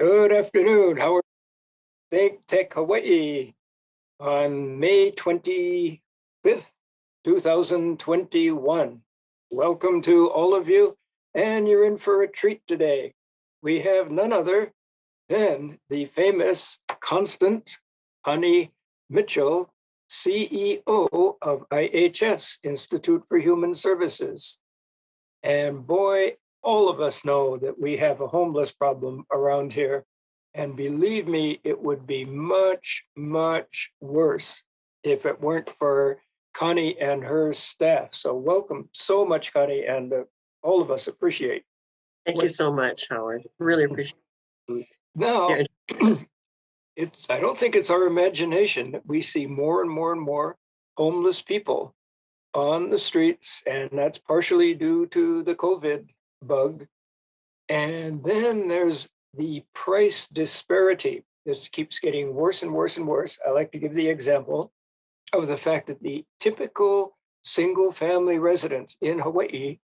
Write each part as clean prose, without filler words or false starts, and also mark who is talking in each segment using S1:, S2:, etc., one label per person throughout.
S1: Good afternoon, Howard. ThinkTech Hawaii on May 25th, 2021. Welcome to all of you, and you're in for a treat today. We have none other than the famous Constance Connie Mitchell, CEO of IHS, Institute for Human Services. And boy, all of us know that we have a homeless problem around here. And believe me, it would be much, much worse if it weren't for Connie and her staff. So welcome so much, Connie, and all of us appreciate.
S2: Thank you so much, Howard. Really appreciate it.
S1: Now, I don't think it's our imagination that we see more and more and more homeless people on the streets, and that's partially due to the COVID bug. And then there's the price disparity. This keeps getting worse and worse and worse. I like to give the example of the fact that the typical single family residence in Hawaii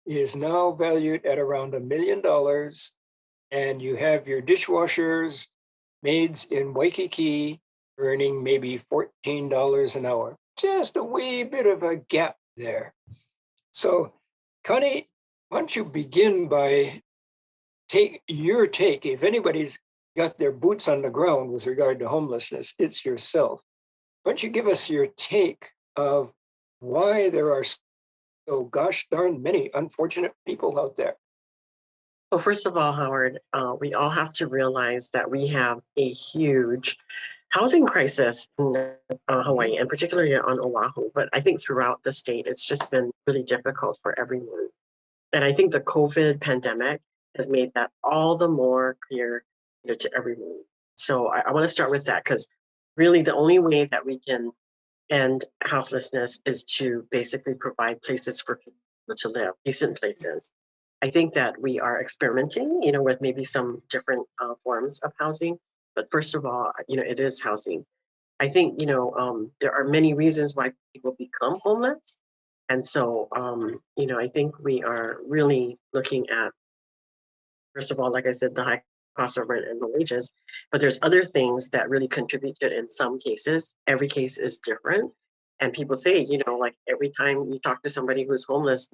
S1: is now valued at around $1 million. And you have your dishwashers, maids in Waikiki earning maybe $14 an hour. Just a wee bit of a gap there. So, Connie, why don't you begin by take your take? If anybody's got their boots on the ground with regard to homelessness, it's yourself. Why don't you give us your take of why there are so gosh darn many unfortunate people out there?
S2: Well, first of all, Howard, we all have to realize that we have a huge housing crisis in Hawaii, and particularly on Oahu. But I think throughout the state, it's just been really difficult for everyone. And I think the COVID pandemic has made that all the more clear, to everyone. So I want to start with that, because really the only way that we can end houselessness is to basically provide places for people to live, decent places. I think that we are experimenting, with maybe some different forms of housing. But first of all, it is housing. I think, there are many reasons why people become homeless. And so, I think we are really looking at, first of all, like I said, the high cost of rent and the wages, but there's other things that really contribute to it in some cases. Every case is different. And people say, like every time you talk to somebody who's homeless,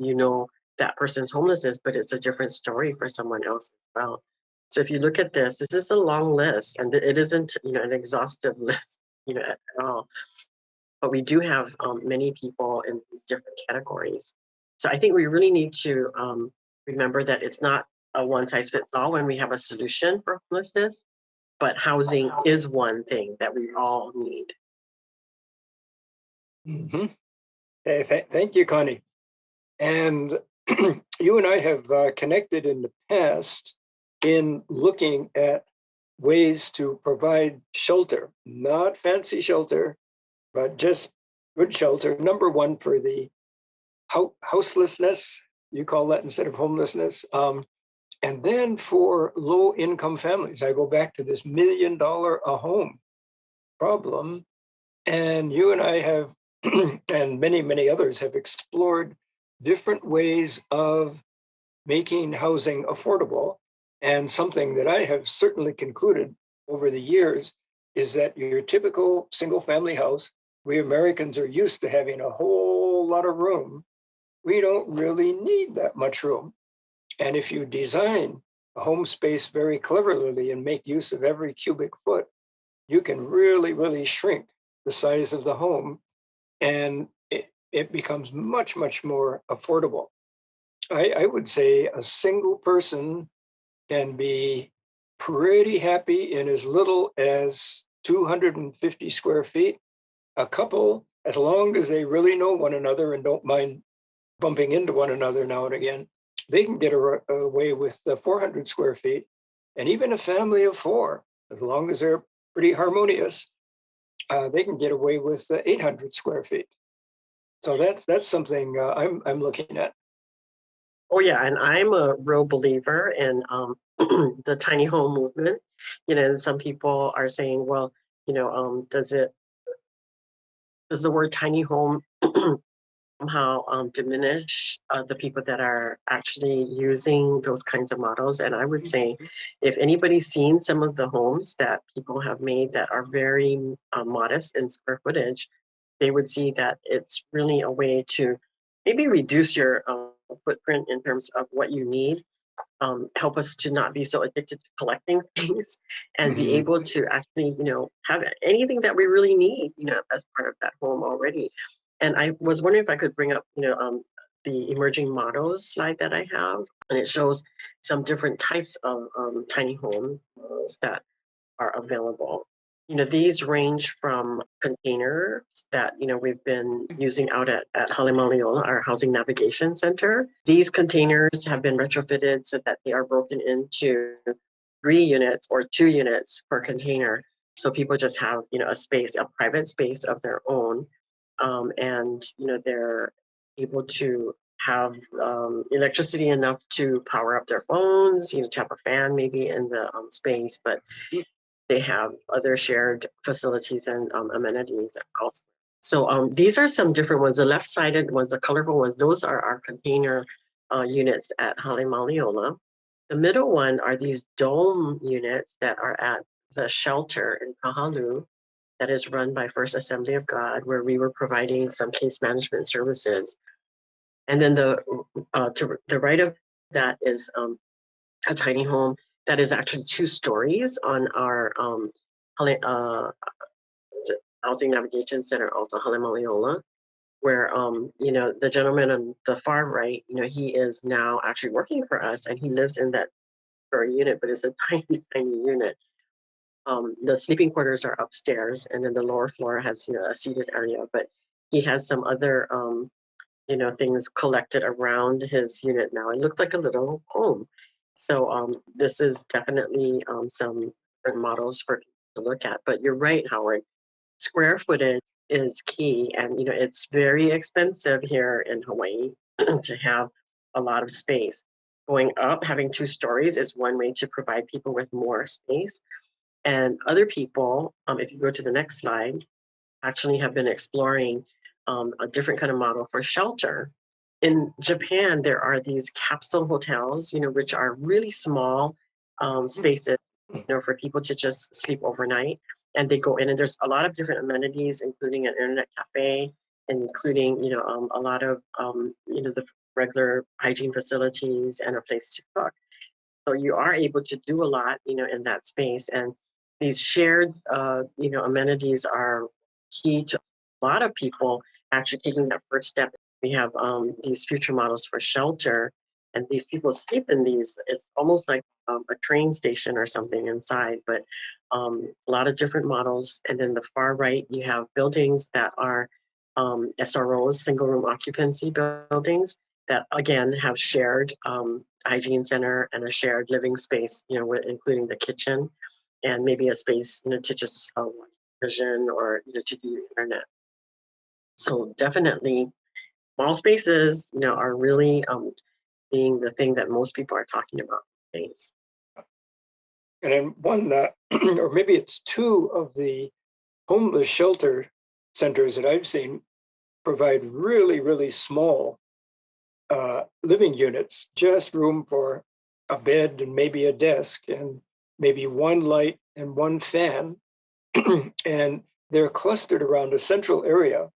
S2: that person's homelessness, but it's a different story for someone else as well. So if you look at this is a long list, and it isn't, an exhaustive list, at all. But we do have many people in these different categories. So I think we really need to remember that it's not a one size fits all when we have a solution for homelessness, but housing is one thing that we all need.
S1: Mm-hmm. Hey, thank you, Connie. And you and I have connected in the past in looking at ways to provide shelter, not fancy shelter, but just good shelter. Number one for the houselessness, you call that instead of homelessness. And then for low income families, I go back to this $1 million a home problem. And you and I have, and many, many others have explored different ways of making housing affordable. And something that I have certainly concluded over the years is that your typical single family house, we Americans are used to having a whole lot of room. We don't really need that much room. And if you design a home space very cleverly and make use of every cubic foot, you can really, really shrink the size of the home, and it becomes much, much more affordable. I would say a single person can be pretty happy in as little as 250 square feet. A couple, as long as they really know one another and don't mind bumping into one another now and again, they can get away with 400 square feet. And even a family of four, as long as they're pretty harmonious, they can get away with 800 square feet. So that's something I'm looking at.
S2: Oh yeah, and I'm a real believer in the tiny home movement. And some people are saying, well, does the word tiny home somehow diminish the people that are actually using those kinds of models. And I would say, if anybody's seen some of the homes that people have made that are very modest in square footage, they would see that it's really a way to maybe reduce your footprint in terms of what you need, help us to not be so addicted to collecting things, and be
S1: Mhm.
S2: able to actually, have anything that we really need, as part of that home already. And I was wondering if I could bring up, the emerging models slide that I have, and it shows some different types of tiny homes that are available. These range from containers that, we've been using out at Halemaliola, our housing navigation center. These containers have been retrofitted so that they are broken into 3 units or 2 units per container. So people just have, a space, a private space of their own. And, they're able to have electricity enough to power up their phones, to have a fan maybe in the space, but they have other shared facilities and amenities also. So these are some different ones. The left-sided ones, the colorful ones, those are our container units at Halemaliola. The middle one are these dome units that are at the shelter in Kahalu that is run by First Assembly of God, where we were providing some case management services. And then to the right of that is a tiny home that is actually 2 stories on our uh, housing navigation center, also Halemaliola, where the gentleman on the far right, he is now actually working for us, and he lives in that for a unit, but it's a tiny, tiny unit. The sleeping quarters are upstairs, and then the lower floor has a seated area, but he has some other things collected around his unit now. It looks like a little home. So this is definitely some different models for people to look at. But you're right, Howard. Square footage is key, and it's very expensive here in Hawaii to have a lot of space. Going up, having 2 stories is one way to provide people with more space. And other people, if you go to the next slide, actually have been exploring a different kind of model for shelter. In Japan, there are these capsule hotels, which are really small spaces, for people to just sleep overnight. And they go in, and there's a lot of different amenities, including an internet cafe, including, a lot of, the regular hygiene facilities and a place to cook. So you are able to do a lot, in that space. And these shared, amenities are key to a lot of people actually taking that first step. We have these future models for shelter, and these people sleep in these. It's almost like a train station or something inside, but a lot of different models. And then the far right, you have buildings that are SROs, single room occupancy buildings, that again have shared hygiene center and a shared living space, with including the kitchen and maybe a space, to just watch television or to do internet. So definitely, small spaces, are really being the thing that most people are talking about these days.
S1: And then one, or maybe it's two of the homeless shelter centers that I've seen provide really, really small living units, just room for a bed and maybe a desk and maybe one light and one fan. And they're clustered around a central area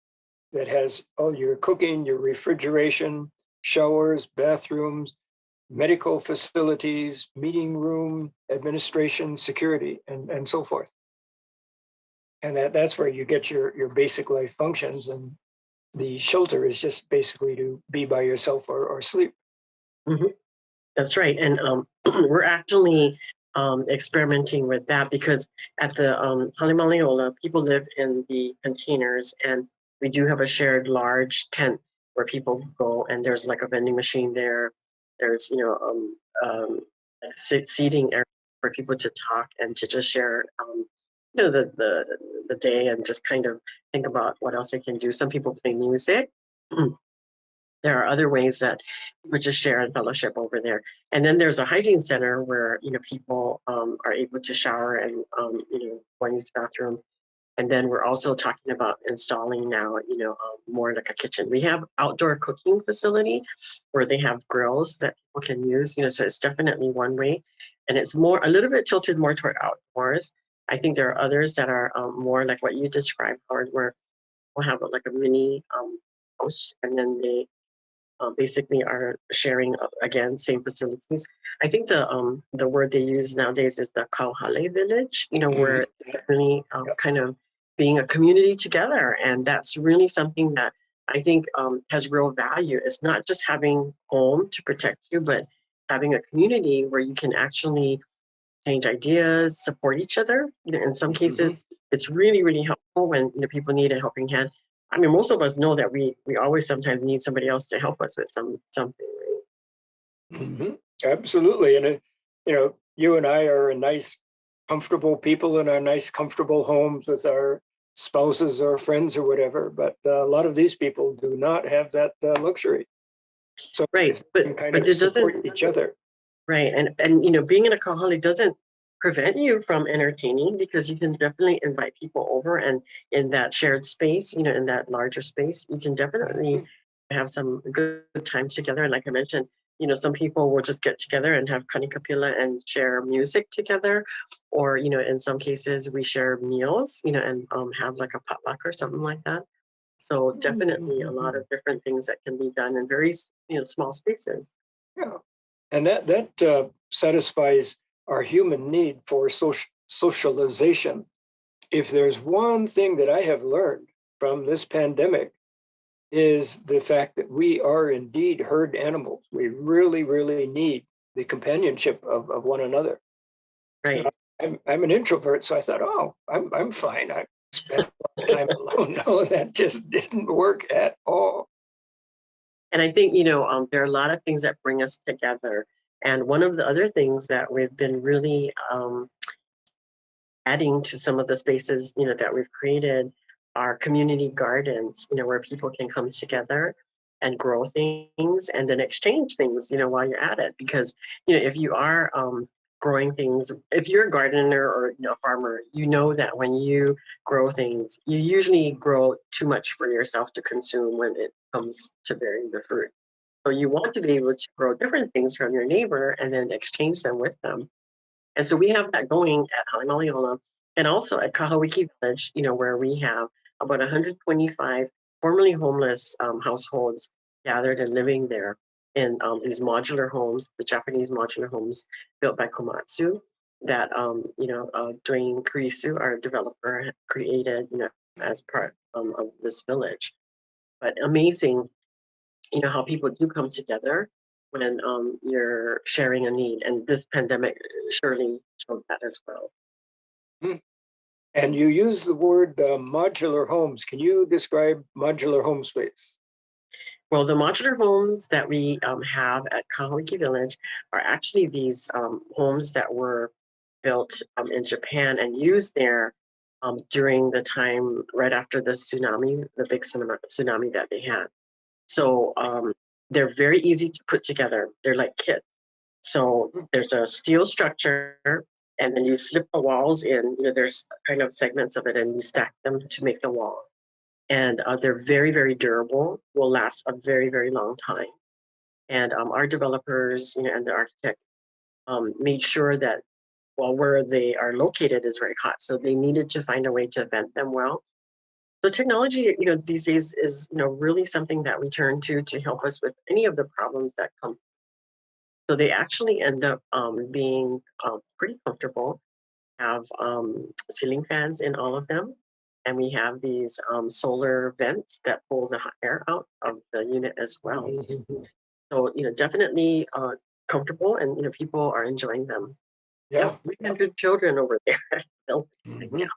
S1: that has all your cooking, your refrigeration, showers, bathrooms, medical facilities, meeting room, administration, security, and so forth. And that's where you get your basic life functions. And the shelter is just basically to be by yourself or sleep.
S2: Mhm. That's right. And we're actually experimenting with that because at the Halemaliola, people live in the containers, and we do have a shared large tent where people go, and there's like a vending machine there. There's, seating area for people to talk and to just share, the day, and just kind of think about what else they can do. Some people play music. There are other ways that we just share and fellowship over there. And then there's a hygiene center where, people are able to shower and, go and use the bathroom. And then we're also talking about installing now, more like a kitchen. We have outdoor cooking facility where they have grills that people can use, so it's definitely one way. And it's a little bit tilted more toward outdoors. I think there are others that are more like what you described, Howard, where we'll have like a mini house, and then they basically are sharing again same facilities. I think the word they use nowadays is the kauhale village,
S1: Mhm.
S2: where they're really
S1: Yep.
S2: kind of being a community together, and that's really something that I think has real value. It's not just having home to protect you, but having a community where you can actually change ideas, support each other. In some cases,
S1: Mhm.
S2: it's really, really helpful when people need a helping hand. I mean, most of us know that we always sometimes need somebody else to help us with something, right?
S1: Mhm. Absolutely. And you and I are a nice, comfortable people in our nice, comfortable homes with our spouses or friends or whatever. But a lot of these people do not have that luxury. So
S2: Right,
S1: if they can kind
S2: but
S1: of
S2: it doesn't.
S1: support each other.
S2: Right, and being in a kahali doesn't prevent you from entertaining, because you can definitely invite people over, and in that shared space, in that larger space, you can definitely
S1: Mhm.
S2: have some good time together. And like I mentioned, some people will just get together and have kanikapila and share music together, or in some cases we share meals, and have like a potluck or something like that. So definitely a lot of different things that can be done in very small spaces.
S1: Yeah. And that satisfies our human need for socialization. If there's one thing that I have learned from this pandemic is the fact that we are indeed herd animals. We really, really need the companionship of one another.
S2: Right.
S1: I'm an introvert, so I thought, oh, I'm fine. I spent a lot of time alone. No, that just didn't work at all.
S2: And I think, there are a lot of things that bring us together. And one of the other things that we've been really adding to some of the spaces, that we've created are community gardens, where people can come together and grow things and then exchange things, while you're at it. Because, if you are growing things, if you're a gardener or a farmer, you know that when you grow things, you usually grow too much for yourself to consume when it comes to bearing the fruit. So you want to be able to grow different things from your neighbor and then exchange them with them. And so we have that going at Halemaliola, and also at Kahawiki Village, where we have about 125 formerly homeless households gathered and living there in these modular homes, the Japanese modular homes built by Komatsu that, Dwayne Kurisu, our developer, had created, as part of this village. But amazing, how people do come together when you're sharing a need, and this pandemic surely showed that as well.
S1: Hmm. And you use the word modular homes. Can you describe modular home space?
S2: Well, the modular homes that we have at Kahawiki Village are actually these homes that were built in Japan and used there during the time right after the tsunami, the big tsunami that they had. So they're very easy to put together. They're like kits. So there's a steel structure, and then you slip the walls in. There's kind of segments of it, and you stack them to make the wall. And they're very, very durable. Will last a very, very long time. And our developers, and the architect made sure that where they are located is very hot, so they needed to find a way to vent them well. So technology, these days is really something that we turn to help us with any of the problems that come. So they actually end up being pretty comfortable, have ceiling fans in all of them. And we have these solar vents that pull the hot air out of the unit as well.
S1: Mhm.
S2: So, definitely comfortable, and, people are enjoying them. We have
S1: Yeah. Yeah.
S2: 300 children over there. Right now.
S1: Mhm.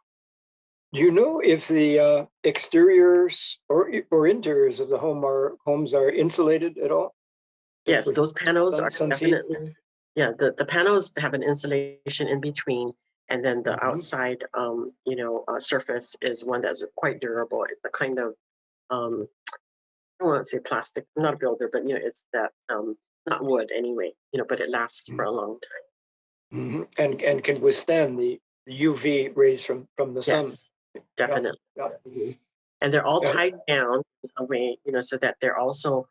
S1: Do you know if the exteriors or interiors of the homes are insulated at all to
S2: Yes,
S1: prevent
S2: those panels are
S1: sun's heat?
S2: definitely, yeah, the panels have an insulation in between, and then the
S1: Mhm.
S2: outside, surface is one that's quite durable. It's a kind of, um, I don't want to say plastic, I'm not a builder, but, it's that, not wood anyway, but it lasts for
S1: Mhm.
S2: a long time.
S1: Mhm. And can withstand the UV rays from the sun.
S2: Yes. definitely.
S1: Yeah.
S2: Mhm. And they're all
S1: Yeah.
S2: tied down away, so that they're also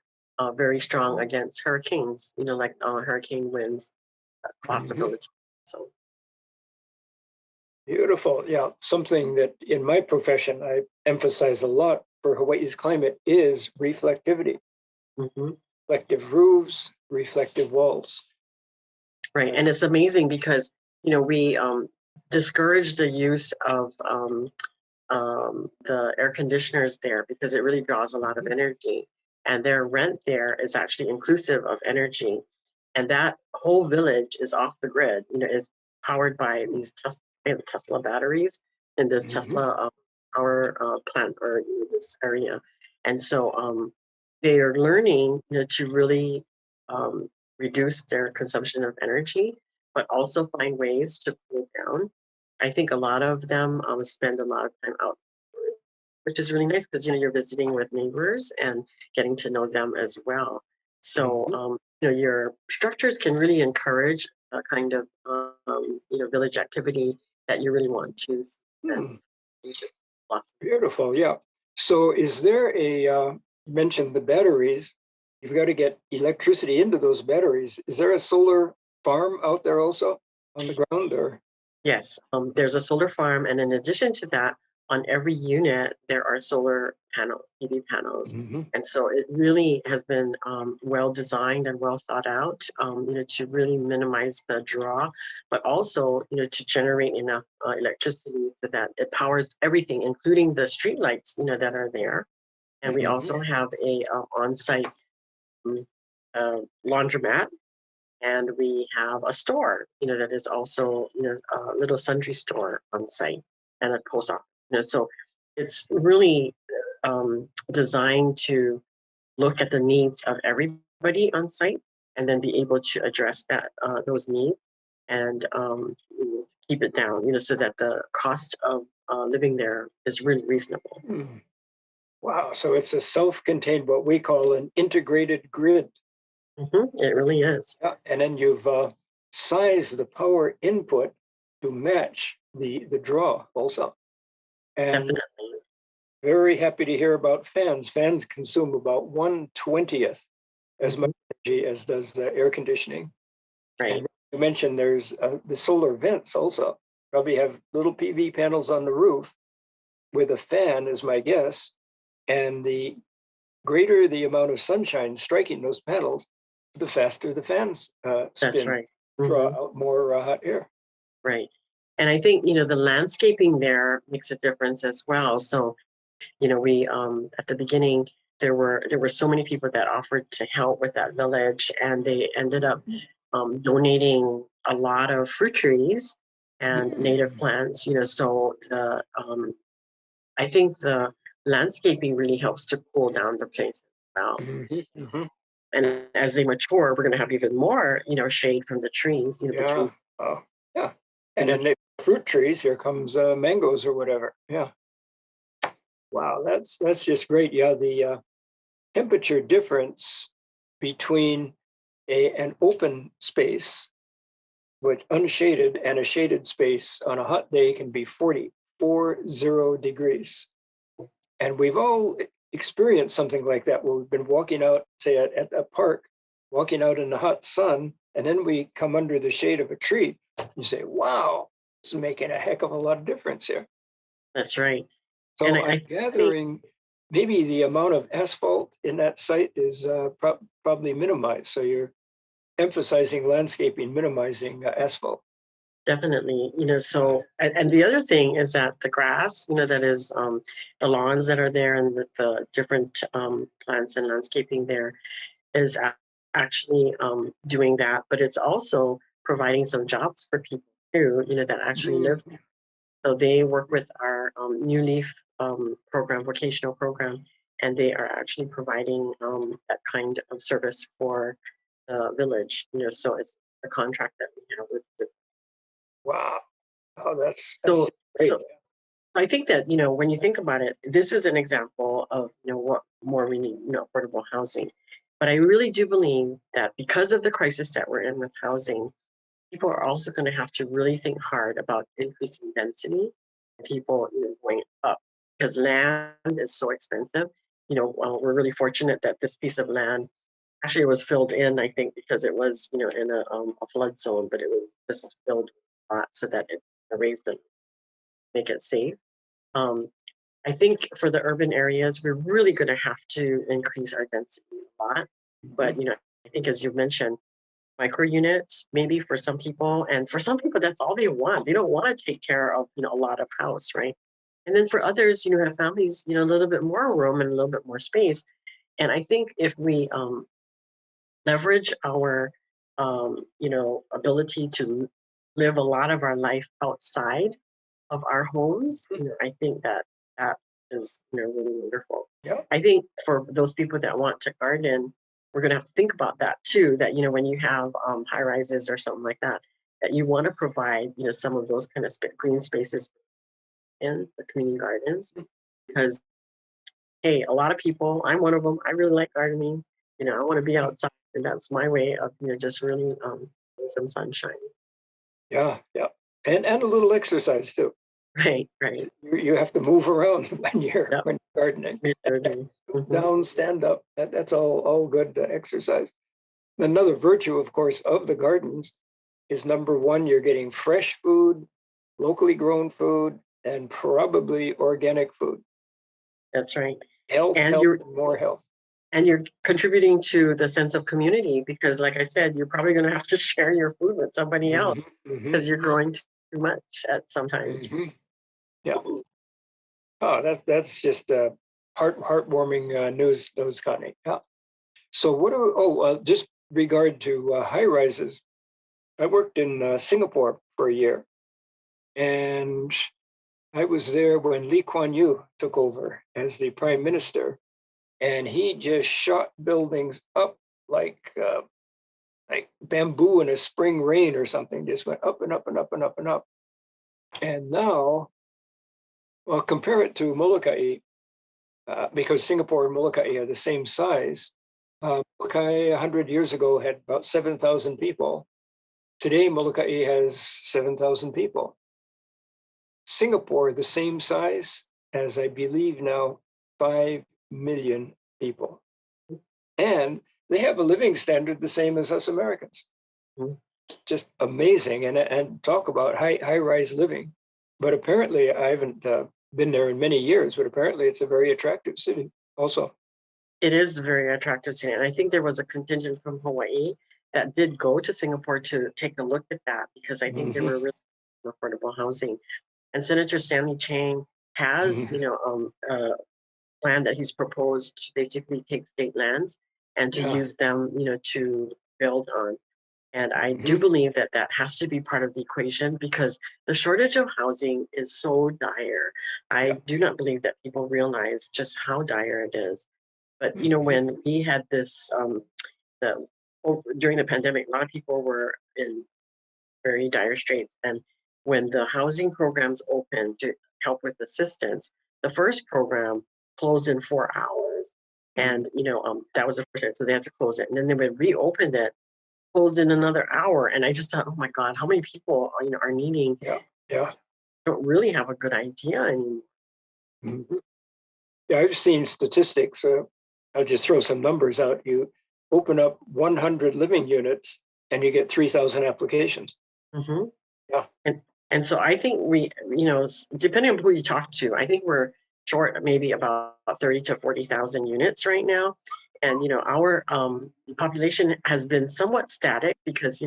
S2: very strong against hurricanes, like hurricane winds
S1: Mhm.
S2: possibility. So,
S1: Beautiful. Yeah. Something that in my profession I emphasize a lot for Hawaii's climate is reflectivity.
S2: mhm.
S1: Reflective roofs, reflective walls.
S2: Right. And it's amazing because, we discourage the use of the air conditioners there because it really draws a lot of energy. And their rent there is actually inclusive of energy. And that whole village is off the grid, is powered by these Tesla batteries in this
S1: Mhm.
S2: Tesla power plant or this area. And so they are learning, to really um, reduce their consumption of energy, but also find ways to cool down. I think a lot of them spend a lot of time out, which is really nice because you're visiting with neighbors and getting to know them as well. So
S1: Mhm.
S2: your structures can really encourage a kind of village activity that you really want to see and
S1: Hmm.
S2: blossom.
S1: Beautiful. Yeah. So is there you mentioned the batteries. You've got to get electricity into those batteries. Is there a solar farm out there also on the ground or?
S2: Yes, there's a solar farm, and in addition to that, on every unit there are solar panels, PV panels,
S1: Mhm.
S2: and so it really has been well designed and well thought out, to really minimize the draw, but also, to generate enough electricity so that it powers everything, including the street lights, that are there. And we
S1: Mhm.
S2: also have a on-site um, laundromat, and we have a store, that is also, a little sundry store on site and a post office. So it's really designed to look at the needs of everybody on site and then be able to address those needs and keep it down, so that the cost of living there is really reasonable.
S1: Hmm. Wow. So it's a self-contained, what we call an integrated grid.
S2: It really is.
S1: Yeah. And then you've sized the power input to match the draw also. And
S2: Definitely.
S1: very happy to hear about fans. Fans consume about 1/20th as much
S2: Hmm.
S1: energy as does the air conditioning.
S2: Right.
S1: And you mentioned there's the solar vents also. Probably have little PV panels on the roof with a fan, is my guess. And the greater the amount of sunshine striking those panels, the faster the fans
S2: That's
S1: spin,
S2: right.
S1: draw
S2: Hmm.
S1: out more hot air.
S2: Right. And I think, the landscaping there makes a difference as well. So, we at the beginning there were so many people that offered to help with that village, and they ended up donating a lot of fruit trees and native
S1: Mm.
S2: plants, so I think the landscaping really helps to cool down the place as well.
S1: Mhm, mhm.
S2: And as they mature, we're going to have even more, shade from the trees,
S1: Yeah.
S2: between,
S1: Oh, yeah.
S2: you
S1: And
S2: know,
S1: then the fruit trees, here comes mangoes or whatever. Yeah. Wow, that's just great. Yeah, the temperature difference between an open space with unshaded and a shaded space on a hot day can be 40 degrees. And we've all experienced something like that where we've been walking out, say at a park, walking out in the hot sun, and then we come under the shade of a tree. You say, wow, this is making a heck of a lot of difference here.
S2: that's right. And
S1: So
S2: I
S1: I'm
S2: think
S1: gathering maybe the amount of asphalt in that site is probably minimized. So you're emphasizing landscaping, minimizing asphalt.
S2: definitely,
S1: Yeah.
S2: so, and the other thing is that the grass, that is the lawns that are there and the different plants and landscaping there is actually doing that, but it's also providing some jobs for people too, that actually live
S1: Mhm.
S2: there. So they work with our New Leaf program, vocational program, and they are actually providing that kind of service for the village. So it's a contract that we have with the.
S1: Wow. Oh, that's
S2: So
S1: just great.
S2: so I think that, when you think about it, this is an example of, what more we need, affordable housing. But I really do believe that because of the crisis that we're in with housing, people are also going to have to really think hard about increasing density people going up because land is so expensive. We're really fortunate that this piece of land actually was filled in, I think, because it was, in a flood zone, but it was just filled with a lot so that it raised the make it safe. Um, I think for the urban areas, we're really going to have to increase our density a lot. But, I think as you've mentioned, micro units, maybe for some people, and for some people, that's all they want. They don't want to take care of, a lot of house, right? And then for others, have families, a little bit more room and a little bit more space. And I think if we leverage our, ability to live a lot of our life outside of our homes, I think that is, really wonderful.
S1: Yeah.
S2: I think for those people that want to garden, we're going to have to think about that too. That when you have high rises or something like that, that you want to provide some of those kind of green spaces in the community gardens, because hey, a lot of people, I'm one of them. I really like gardening. I want to be outside, and that's my way of just really getting some sunshine.
S1: Yeah, yeah. And a little exercise too.
S2: Right, right.
S1: You have to move around
S2: Yep.
S1: when you're gardening.
S2: Mm-hmm.
S1: Down, stand up. That's all good exercise. Another virtue, of course, of the gardens is number one, you're getting fresh food, locally grown food, and probably organic food.
S2: That's right.
S1: Health,
S2: And
S1: health,
S2: you're
S1: and more health.
S2: and you're contributing to the sense of community because, like I said, you're probably going to have to share your food with somebody else
S1: Hmm. Hmm.
S2: because you're growing too much at sometimes.
S1: Hmm. Yeah. Oh, that's just heartwarming news, Connie. Yeah. So just regard to high rises. I worked in Singapore for a year, and I was there when Lee Kuan Yew took over as the prime minister, and he just shot buildings up like like bamboo in a spring rain or something. Just went up and up and up and up and up. And now, well, compare it to Molokai, because Singapore and Molokai are the same size. Molokai 100 years ago had about 7,000 people. Today, Molokai has 7,000 people. Singapore, the same size as I believe now 5 million people. And they have a living standard the same as us Americans.
S2: Mhm.
S1: Just amazing. And talk about high rise living. But apparently, I haven't been there in many years, but apparently it's a very attractive city also.
S2: It is very attractive to me. And I think there was a contingent from Hawaii that did go to Singapore to take a look at that because I think there
S1: Hmm.
S2: were really affordable housing. And Senator Stanley Chang has, a plan that he's proposed to basically take state lands and to
S1: Yeah.
S2: use them, to build on. And I do
S1: Hmm.
S2: believe that that has to be part of the equation because the shortage of housing is so dire. I
S1: Yeah.
S2: do not believe that people realize just how dire it is. But
S1: Hmm.
S2: when we had this, the during the pandemic, a lot of people were in very dire straits. And when the housing programs opened to help with assistance, the first program closed in 4 hours. And, that was the first time. So they had to close it. And then they would reopen it, closed in another hour. And I just thought, oh my God, how many people, are needing,
S1: Yeah. Yeah.
S2: don't really have a good idea anymore.
S1: Mhm. Yeah, I've seen statistics. I'll just throw some numbers out. You open up 100 living units and you get 3,000 applications.
S2: Hmm.
S1: Yeah.
S2: And so I think we, depending on who you talk to, I think we're short maybe about 30 to 40,000 units right now. And our population has been somewhat static because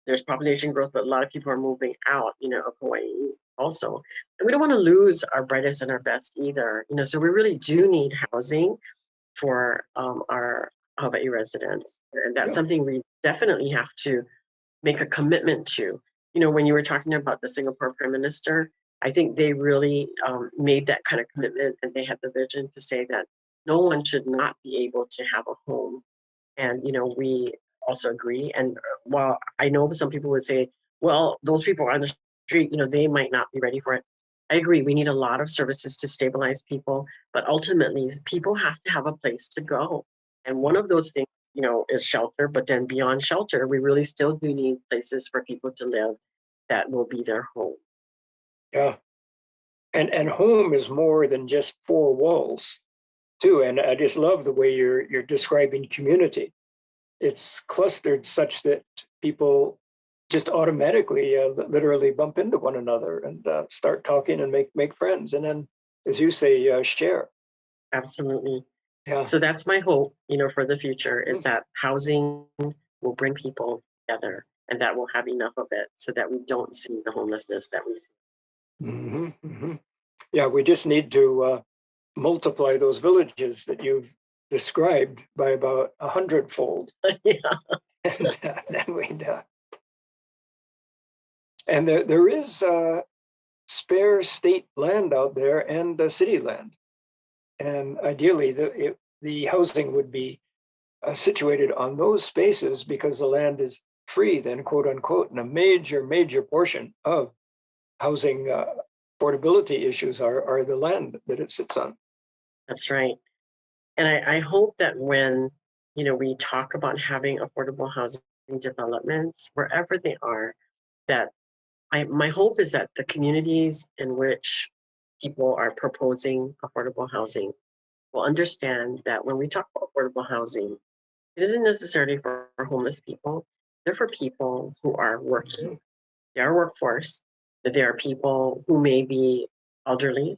S2: there's population growth, but a lot of people are moving out, of Hawaii also. And we don't want to lose our brightest and our best either. So we really do need housing for our Hawaii residents, and that's
S1: Yeah.
S2: something we definitely have to make a commitment to. When you were talking about the Singapore Prime Minister, I think they really made that kind of commitment and they had the vision to say that no one should not be able to have a home. And, we also agree. And while I know some people would say, well, those people on the street, they might not be ready for it. I agree. We need a lot of services to stabilize people, but ultimately, people have to have a place to go. And one of those things, is shelter. But then beyond shelter, we really still do need places for people to live that will be their home.
S1: Yeah. And home is more than just four walls too. And I just love the way you're describing community. It's clustered such that people just automatically, literally bump into one another and start talking and make friends. And then, as you say, share.
S2: Absolutely.
S1: Yeah.
S2: So that's my hope, for the future is
S1: Mm.
S2: that housing will bring people together and that we'll have enough of it so that we don't see the homelessness that we
S1: Hmm. Hmm. Yeah, we just need to multiply those villages that you've described by about 100-fold,
S2: see. Yeah,
S1: and then we'd. And there is spare state land out there and city land, and ideally the housing would be situated on those spaces because the land is free, then quote unquote, and a major portion of housing affordability issues are the land that it sits on.
S2: that's right. And I hope that when, we talk about having affordable housing developments, wherever they are, that my hope is that the communities in which people are proposing affordable housing will understand that when we talk about affordable housing, it isn't necessarily for homeless people. They're for people who are
S1: Mhm.
S2: working. They are workforce. That there are people who may be elderly.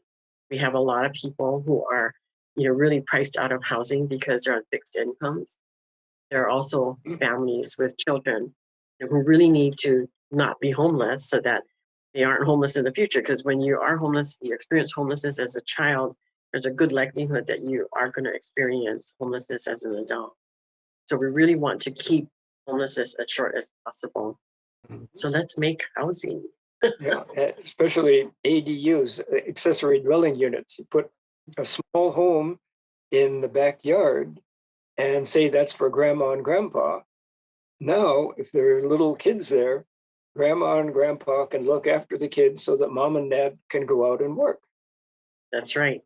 S2: We have a lot of people who are, really priced out of housing because they're on fixed incomes. There are also families with children who really need to not be homeless so that they aren't homeless in the future. Because when you are homeless, you experience homelessness as a child, there's a good likelihood that you are going to experience homelessness as an adult. So we really want to keep homelessness as short as possible.
S1: Mhm.
S2: So let's make housing.
S1: Yeah, especially ADUs, accessory dwelling units. You put a small home in the backyard and say that's for grandma and grandpa. Now, if there are little kids there, grandma and grandpa can look after the kids so that mom and dad can go out and work.
S2: That's right.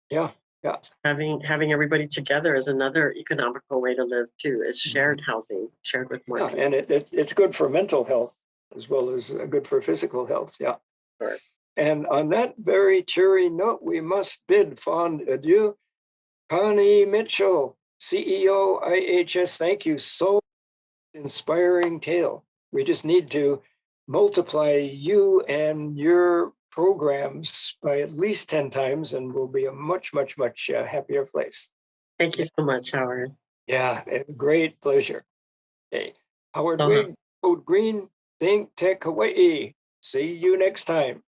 S1: Yeah, yeah.
S2: Having everybody together is another economical way to live too, is
S1: Mhm.
S2: shared housing, shared with more
S1: Yeah, and
S2: people.
S1: it's good for mental health as well as good for physical health. Yeah.
S2: Sure.
S1: And on that very cheery note, we must bid fond adieu. Connie Mitchell, CEO IHS, thank you so inspiring tale. We just need to multiply you and your programs by at least 10 times, and we'll be a much happier place.
S2: Thank
S1: Yeah,
S2: you so much, Howard.
S1: yeah, a great pleasure. Hey, Howard
S2: Aloha.
S1: Wiig, Code Green, Think Tech Hawaii. See you next time.